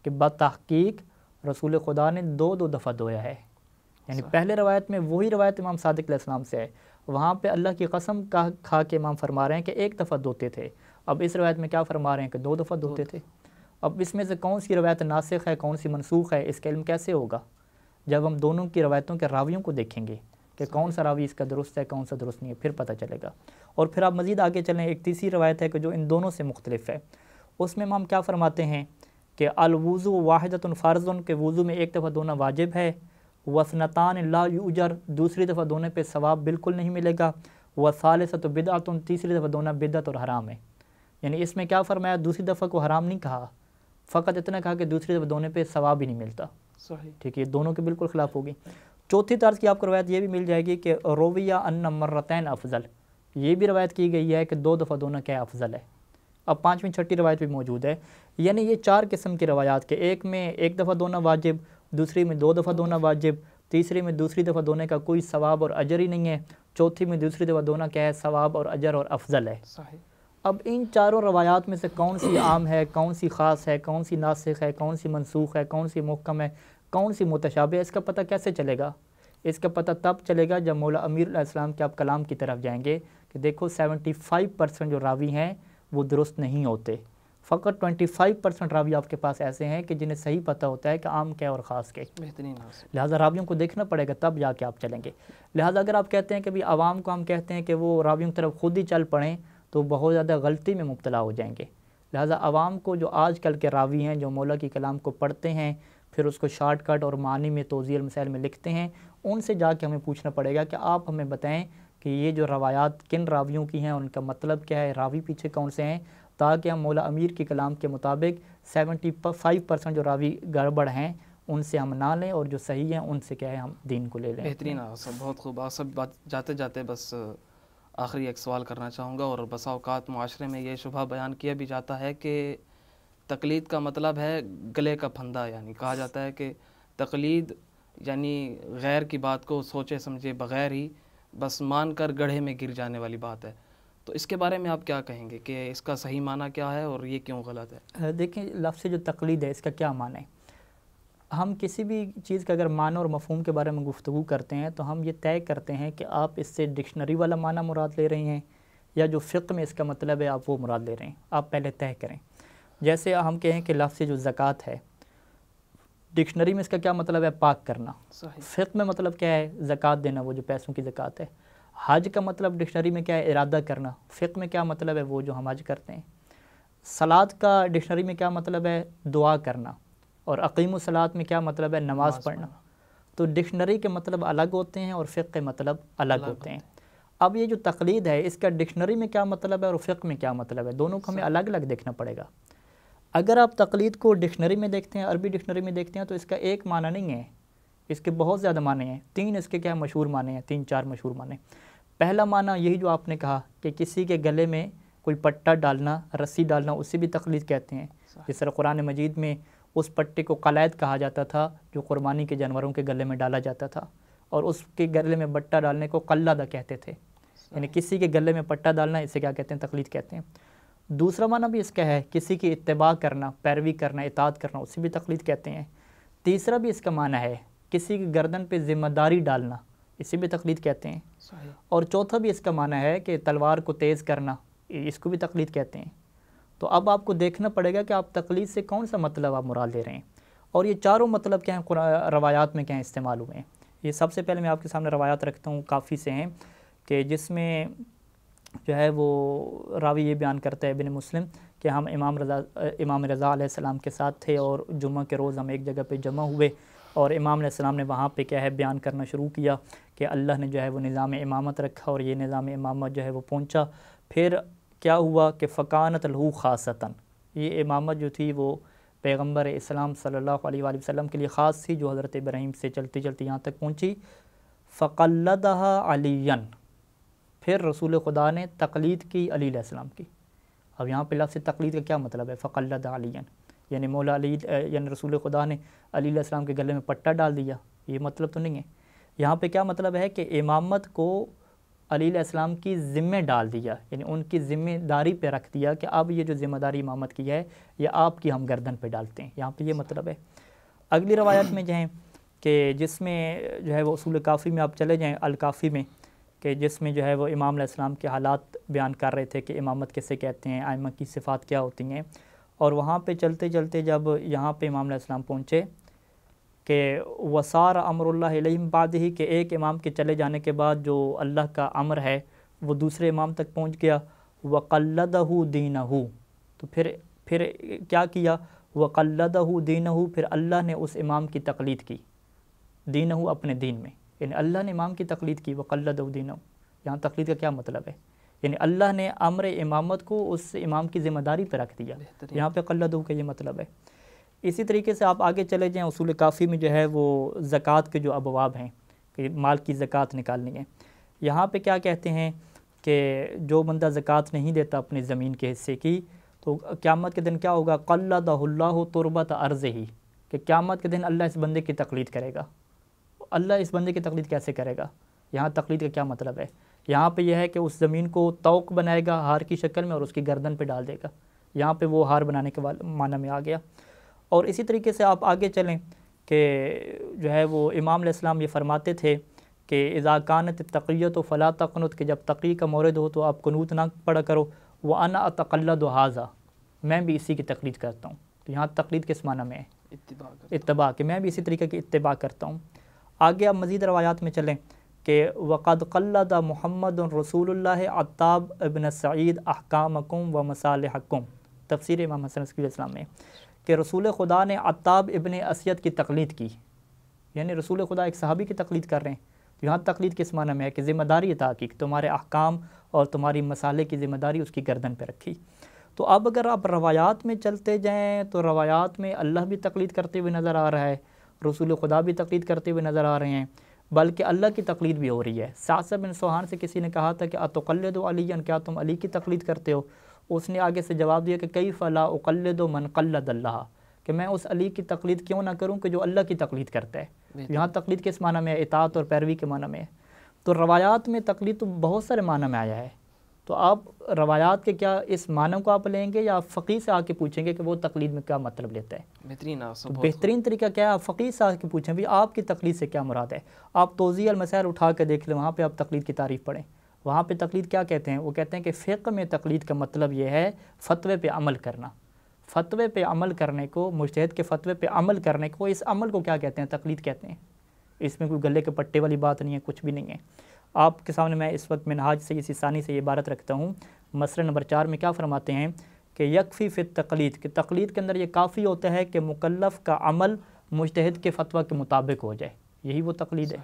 کہ بتحقیق رسول خدا نے 2 دفعہ دھویا ہے، یعنی پہلے روایت میں وہی روایت امام صادق علیہ السلام سے ہے، وہاں پہ اللہ کی قسم کھا کے امام فرما رہے ہیں کہ 1 دفعہ دھوتے تھے، اب اس روایت میں کیا فرما رہے ہیں کہ 2 دفعہ دھوتے تھے۔ اب اس میں سے کون سی روایت ناسخ ہے، کون سی منسوخ ہے، اس کا علم کیسے ہوگا؟ جب ہم دونوں کی روایتوں کے راویوں کو دیکھیں گے کہ کون سا راوی اس کا درست ہے، کون سا درست نہیں ہے، پھر پتہ چلے گا۔ اور پھر آپ مزید آگے چلیں، ایک تیسری روایت ہے کہ جو ان دونوں سے مختلف ہے، اس میں امام کیا فرماتے ہیں کہ الوضوء واحدۃ فرض، کہ وضو میں 1 دفعہ دھونا واجب ہے، واثنتان لا یؤجر، دوسری دفعہ دھونے پہ ثواب بالکل نہیں ملے گا، والثالثۃ بدعۃ، تیسری دفعہ دھونا بدعت اور حرام ہے۔ یعنی اس میں کیا فرمایا، دوسری دفعہ کو حرام نہیں کہا، فقط اتنا کہا کہ دوسری دفعہ دھونے پہ ثواب ہی نہیں ملتا۔ صحیح، ٹھیک ہے، دونوں کے بالکل خلاف ہوگی۔ چوتھی طرز کی آپ کو روایت یہ بھی مل جائے گی کہ رویہ ان مرتین افضل، یہ بھی روایت کی گئی ہے کہ 2 دفعہ دھونا کیا افضل ہے۔ اب 5ویں 6ٹھی روایت بھی موجود ہے، یعنی یہ 4 قسم کی روایات، کہ ایک میں 1 دفعہ دھونا واجب، دوسری میں 2 دفعہ دھونا واجب، تیسری میں دوسری دفعہ دھونے کا کوئی ثواب اور اجر ہی نہیں ہے، چوتھی میں دوسری دفعہ دھونا کیا ہے ثواب اور اجر اور افضل ہے۔ صحیح۔ اب ان 4 روایات میں سے کون سی عام ہے، کون سی خاص ہے، کون سی ناسخ ہے، کون سی منسوخ ہے، کون سی محکم ہے، کون سی متشابہ ہے، اس کا پتہ کیسے چلے گا؟ اس کا پتہ تب چلے گا جب مولا امیر علیہ السلام کے آپ کلام کی طرف جائیں گے کہ دیکھو 75% جو راوی ہیں وہ درست نہیں ہوتے، فقط 25% راوی آپ کے پاس ایسے ہیں کہ جنہیں صحیح پتہ ہوتا ہے کہ عام کیا اور خاص کیا۔ بہترین۔ لہٰذا راویوں کو دیکھنا پڑے گا، تب جا کے آپ چلیں گے۔ لہٰذا اگر آپ کہتے ہیں کہ بھی عوام کو ہم کہتے ہیں کہ وہ راویوں کی طرف خود ہی چل پڑیں تو بہت زیادہ غلطی میں مبتلا ہو جائیں گے۔ لہٰذا عوام کو جو آج کل کے راوی ہیں جو مولا کی کلام کو پڑھتے ہیں پھر اس کو شارٹ کٹ اور معنی میں توضیح المسائل میں لکھتے ہیں، ان سے جا کے ہمیں پوچھنا پڑے گا کہ آپ ہمیں بتائیں کہ یہ جو روایات کن راویوں کی ہیں، ان کا مطلب کیا ہے، راوی پیچھے کون سے ہیں، تاکہ ہم مولا امیر کی کلام کے مطابق 75% جو راوی گڑبڑ ہیں ان سے ہم نہ لیں اور جو صحیح ہیں ان سے کیا ہے ہم دین کو لے لیں۔ بہترین آصف، بہت خوب آصف۔ بات جاتے جاتے بس آخری ایک سوال کرنا چاہوں گا، اور بسا اوقات معاشرے میں یہ شبہ بیان کیا بھی جاتا ہے کہ تقلید کا مطلب ہے گلے کا پھندا، یعنی کہا جاتا ہے کہ تقلید یعنی غیر کی بات کو سوچے سمجھے بغیر ہی بس مان کر گڑھے میں گر جانے والی بات ہے۔ تو اس کے بارے میں آپ کیا کہیں گے کہ اس کا صحیح معنی کیا ہے اور یہ کیوں غلط ہے؟ دیکھیں لفظ جو تقلید ہے اس کا کیا معنی ہے؟ ہم کسی بھی چیز کا اگر معنی اور مفہوم کے بارے میں گفتگو کرتے ہیں تو ہم یہ طے کرتے ہیں کہ آپ اس سے ڈکشنری والا معنی مراد لے رہے ہیں یا جو فقہ میں اس کا مطلب ہے آپ وہ مراد لے رہے ہیں۔ آپ پہلے طے کریں۔ جیسے ہم کہیں کہ لفظ جو زکوٰۃ ہے، ڈکشنری میں اس کا کیا مطلب ہے؟ پاک کرنا۔ صحیح۔ فقہ میں مطلب کیا ہے؟ زکوٰۃ دینا، وہ جو پیسوں کی زکوٰۃ ہے۔ حج کا مطلب ڈکشنری میں کیا ہے؟ ارادہ کرنا۔ فقہ میں کیا مطلب ہے؟ وہ جو ہم حج کرتے ہیں۔ صلاۃ کا ڈکشنری میں کیا مطلب ہے؟ دعا کرنا۔ اور اقیم الصلاۃ میں کیا مطلب ہے؟ نماز پڑھنا۔ تو ڈکشنری کے مطلب الگ ہوتے ہیں اور فقہ کے مطلب الگ ہوتے ہیں۔ اب یہ جو تقلید ہے اس کا ڈکشنری میں کیا مطلب ہے اور فقہ میں کیا مطلب ہے، دونوں کو ہمیں الگ الگ دیکھنا پڑے گا۔ اگر آپ تقلید کو ڈکشنری میں دیکھتے ہیں، عربی ڈکشنری میں دیکھتے ہیں، تو اس کا ایک معنی نہیں ہے، اس کے بہت زیادہ معنی ہیں۔ 3 اس کے کیا مشہور معنی ہیں، 3-4 مشہور معنی۔ پہلا معنی یہی جو آپ نے کہا کہ کسی کے گلے میں کوئی پٹا ڈالنا، رسی ڈالنا، اسے بھی تقلید کہتے ہیں۔ جس طرح قرآن مجید میں اس پٹے کو قلید کہا جاتا تھا جو قربانی کے جانوروں کے گلے میں ڈالا جاتا تھا، اور اس کے گلے میں بٹا ڈالنے کو قلدہ کہتے تھے، یعنی کسی کے گلے میں پٹا ڈالنا، اسے کیا کہتے ہیں؟ تقلید کہتے ہیں۔ دوسرا معنی بھی اس کا ہے کسی کی اتباع کرنا، پیروی کرنا، اطاعت کرنا، اسے بھی تقلید کہتے ہیں۔ تیسرا بھی اس کا معنی ہے کسی کی گردن پہ ذمہ داری ڈالنا، اسے بھی تقلید کہتے ہیں۔ صحیح۔ اور چوتھا بھی اس کا معنی ہے کہ تلوار کو تیز کرنا، اس کو بھی تقلید کہتے ہیں۔ تو اب آپ کو دیکھنا پڑے گا کہ آپ تقلید سے کون سا مطلب آپ مراد لے رہے ہیں، اور یہ چاروں مطلب کیا ہیں روایات میں کیا ہیں استعمال ہوئے ہیں۔ یہ سب سے پہلے میں آپ کے سامنے روایات رکھتا ہوں، کافی سے ہیں، کہ جس میں جو ہے وہ راوی یہ بیان کرتا ہے ابن مسلم کہ ہم امام رضا علیہ السلام کے ساتھ تھے اور جمعہ کے روز ہم ایک جگہ پہ جمع ہوئے، اور امام علیہ السلام نے وہاں پہ کیا ہے بیان کرنا شروع کیا کہ اللہ نے جو ہے وہ نظام امامت رکھا، اور یہ نظام امامت جو ہے وہ پہنچا۔ پھر کیا ہوا کہ فکانت لہو خاصتاً، یہ امامت جو تھی وہ پیغمبر اسلام صلی اللہ علیہ وآلہ وسلم کے لیے خاص تھی، جو حضرت ابراہیم سے چلتی چلتی یہاں تک پہنچی۔ فقلدها علیًا، پھر رسول خدا نے تقلید کی علی علیہ السلام کی۔ اب یہاں پہ لفظ تقلید کا کیا مطلب ہے؟ فقلد علیًا، یعنی مولا علی یعنی رسول خدا نے علی علیہ السلام کے گلے میں پٹا ڈال دیا، یہ مطلب تو نہیں ہے۔ یہاں پہ کیا مطلب ہے کہ امامت کو علی علیہ السلام کی ذمہ ڈال دیا، یعنی ان کی ذمہ داری پہ رکھ دیا کہ اب یہ جو ذمہ داری امامت کی ہے یہ آپ کی ہم گردن پہ ڈالتے ہیں، یہاں پہ یہ مطلب ہے۔ اگلی روایت میں جائیں کہ جس میں جو ہے وہ اصول کافی میں آپ چلے جائیں، الکافی میں، کہ جس میں جو ہے وہ امام علیہ السلام کے حالات بیان کر رہے تھے کہ امامت کیسے کہتے ہیں، ائمہ کی صفات کیا ہوتی ہیں، اور وہاں پہ چلتے چلتے جب یہاں پہ امام علیہ السلام پہنچے کہ وصار امر اللہ علیہم بعد ہی، کہ ایک امام کے چلے جانے کے بعد جو اللہ کا امر ہے وہ دوسرے امام تک پہنچ گیا۔ وقلدہ دینہ، تو پھر کیا کیا؟ وقلدہ دینہ، پھر اللہ نے اس امام کی تقلید کی، دینہ اپنے دین میں، یعنی اللہ نے امام کی تقلید کی۔ وقلدہ دینہ، یہاں تقلید کا کیا مطلب ہے؟ یعنی اللہ نے امر امامت کو اس امام کی ذمہ داری پہ رکھ دیا، یہاں پہ قلدہ کا یہ مطلب ہے۔ اسی طریقے سے آپ آگے چلے جائیں، اصول کافی میں جو ہے وہ زکوٰۃ کے جو ابواب ہیں کہ مال کی زکوٰۃ نکالنی ہے، یہاں پہ کیا کہتے ہیں کہ جو بندہ زکوٰۃ نہیں دیتا اپنی زمین کے حصے کی تو قیامت کے دن کیا ہوگا؟ قلدہ اللہ تربت ارضہ، کہ قیامت کے دن اللہ اس بندے کی تقلید کرے گا۔ اللہ اس بندے کی تقلید کیسے کرے گا؟ یہاں تقلید کا کیا مطلب ہے؟ یہاں پہ یہ ہے کہ اس زمین کو توق بنائے گا ہار کی شکل میں اور اس کی گردن پہ ڈال دے گا، یہاں پہ وہ ہار بنانے کے معنی میں آ گیا۔ اور اسی طریقے سے آپ آگے چلیں کہ جو ہے وہ امام علیہ السلام یہ فرماتے تھے کہ اذا کانت التقیۃ فلا تقنط، کہ جب تقی کا مورد ہو تو آپ قنوت نہ پڑھا کرو. وانا اتقلد ھذا، میں بھی اسی کی تقلید کرتا ہوں. تو یہاں تقلید کس معنی میں ہے؟ اتباع، کہ میں بھی اسی طریقے کی اتباع کرتا ہوں. آگے اب مزید روایات میں چلیں کہ وقد قلد محمد رسول اللہ عتاب ابن سعید احکامکم و مصالحکم، تفسیر امام حسن عسکری علیہ السلام میں، کہ رسول خدا نے عتاب ابن اسید کی تقلید کی. یعنی رسول خدا ایک صحابی کی تقلید کر رہے ہیں. یہاں تقلید کس معنی میں ہے؟ کہ ذمہ داری عطا کی، کہ تمہارے احکام اور تمہاری مصالح کی ذمہ داری اس کی گردن پہ رکھی. تو اب اگر آپ روایات میں چلتے جائیں تو روایات میں اللہ بھی تقلید کرتے ہوئے نظر آ رہا ہے، رسول خدا بھی تقلید کرتے ہوئے نظر آ رہے ہیں، بلکہ اللہ کی تقلید بھی ہو رہی ہے. سعد بن سوحان سے کسی نے کہا تھا کہ اتقلد علی، کیا تم علی کی تقلید کرتے ہو؟ اس نے آگے سے جواب دیا کہ کیف لا اقلد من قلد اللہ، کہ میں اس علی کی تقلید کیوں نہ کروں کہ جو اللہ کی تقلید کرتا ہے. یہاں تقلید کس معنی میں ہے؟ اطاعت اور پیروی کے معنی میں ہے. تو روایات میں تقلید تو بہت سارے معنی میں آیا ہے. تو آپ روایات کے کیا اس معنی کو آپ لیں گے یا فقیہ سے آ کے پوچھیں گے کہ وہ تقلید میں کیا مطلب لیتا ہے؟ بہترین طریقہ کیا ہے؟ آپ فقیہ سے آ کے پوچھیں بھی آپ کی تقلید سے کیا مراد ہے. آپ توضیح المسائل اٹھا کے دیکھ لیں، وہاں پہ آپ تقلید کی تعریف پڑھیں. وہاں پہ تقلید کیا کہتے ہیں؟ وہ کہتے ہیں کہ فقہ میں تقلید کا مطلب یہ ہے فتوے پہ عمل کرنا. فتوے پہ عمل کرنے کو، مجتہد کے فتوے پہ عمل کرنے کو، اس عمل کو کیا کہتے ہیں؟ تقلید کہتے ہیں. اس میں کوئی گلے کے پٹے والی بات نہیں ہے، کچھ بھی نہیں ہے. آپ کے سامنے میں اس وقت منہاج سے اسی ثانی سے یہ عبارت رکھتا ہوں. مسئلہ نمبر 4 میں کیا فرماتے ہیں کہ یکفی فی التقلید، کہ تقلید کے اندر یہ کافی ہوتا ہے کہ مکلف کا عمل مجتہد کے فتویٰ کے مطابق ہو جائے، یہی وہ تقلید ہے.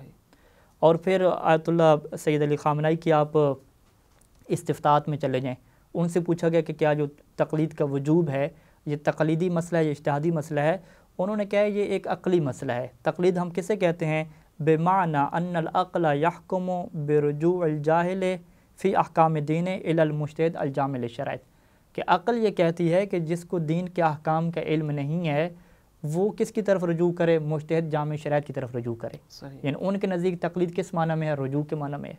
اور پھر آیت اللہ سید علی خامنائی کی آپ استفتاءات میں چلے جائیں، ان سے پوچھا گیا کہ کیا جو تقلید کا وجوب ہے یہ تقلیدی مسئلہ ہے، یہ اجتہادی مسئلہ ہے؟ انہوں نے کہا یہ ایک عقلی مسئلہ ہے. تقلید ہم کسے کہتے ہیں؟ بمعنی ان العقل یحکم برجوع الجاہل فی احکام دین الی المجتہد الجامع للشرائع، کہ عقل یہ کہتی ہے کہ جس کو دین کے احکام کا علم نہیں ہے وہ کس کی طرف رجوع کرے؟ مجتہد جامع شرائط کی طرف رجوع کرے. یعنی ان کے نزدیک تقلید کس معنی میں ہے؟ رجوع کے معنی میں ہے.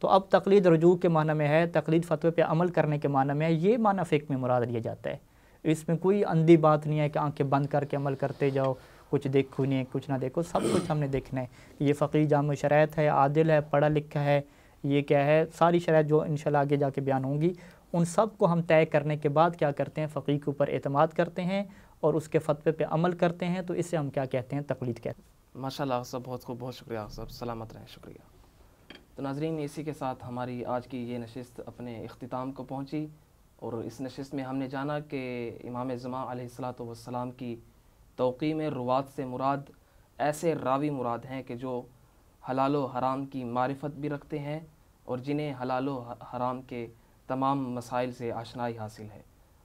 تو اب تقلید رجوع کے معنی میں ہے، تقلید فتوے پہ عمل کرنے کے معنی میں ہے. یہ معنی فقہ میں مراد لیا جاتا ہے. اس میں کوئی اندھی بات نہیں ہے کہ آنکھیں بند کر کے عمل کرتے جاؤ، کچھ دیکھو نہیں، کچھ نہ دیکھو، سب کچھ ہم نے دیکھنا ہے. یہ فقیہ جامع شرائط ہے، عادل ہے، پڑھا لکھا ہے، یہ کیا ہے، ساری شرائط جو انشاءاللہ آگے جا کے بیان ہوں گی، ان سب کو ہم طے کرنے کے بعد کیا کرتے ہیں؟ فقیہ کے اوپر اعتماد کرتے ہیں اور اس کے فتوے پہ عمل کرتے ہیں. تو اسے ہم کیا کہتے ہیں؟ تقلید کہتے ہیں. ماشاءاللہ آپ صاحب، بہت خوب، بہت شکریہ آپ صاحب، سلامت رہیں. شکریہ. تو ناظرین، اسی کے ساتھ ہماری آج کی یہ نشست اپنے اختتام کو پہنچی، اور اس نشست میں ہم نے جانا کہ امام زمان علیہ الصلاۃ والسلام کی توقیع میں روات سے مراد ایسے راوی مراد ہیں کہ جو حلال و حرام کی معرفت بھی رکھتے ہیں اور جنہیں حلال و حرام کے تمام مسائل سے آشنائی حاصل ہے،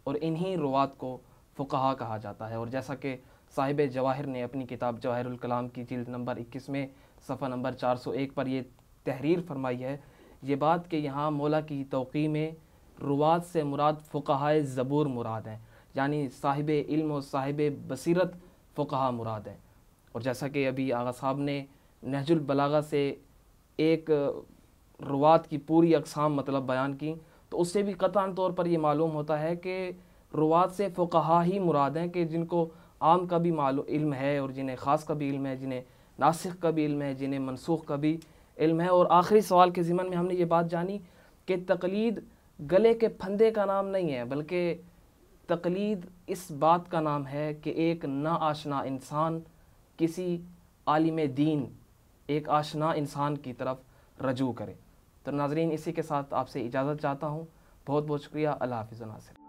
اور انہی روات کو فقہا کہا جاتا ہے. اور جیسا کہ صاحب جواہر نے اپنی کتاب جواہر الکلام کی جلد نمبر 21 میں صفحہ نمبر 401 پر یہ تحریر فرمائی ہے، یہ بات کہ یہاں مولا کی توقیع میں روات سے مراد فقہائے زبور مراد ہیں، یعنی صاحب علم و صاحب بصیرت فقہا مراد ہیں. اور جیسا کہ ابھی آغا صاحب نے نہج البلاغہ سے ایک روات کی پوری اقسام مطلب بیان کی، تو اس سے بھی قطعاً طور پر یہ معلوم ہوتا ہے کہ روات سے فقہا ہی مراد ہیں، کہ جن کو عام کا بھی علم ہے اور جنہیں خاص کا بھی علم ہے، جنہیں ناسخ کا بھی علم ہے، جنہیں منسوخ کا بھی علم ہے. اور آخری سوال کے ضمن میں ہم نے یہ بات جانی کہ تقلید گلے کے پھندے کا نام نہیں ہے، بلکہ تقلید اس بات کا نام ہے کہ ایک ناآشنا انسان کسی عالم دین، ایک آشنا انسان کی طرف رجوع کرے. تو ناظرین، اسی کے ساتھ آپ سے اجازت چاہتا ہوں. بہت بہت شکریہ. اللہ حافظ ناصر.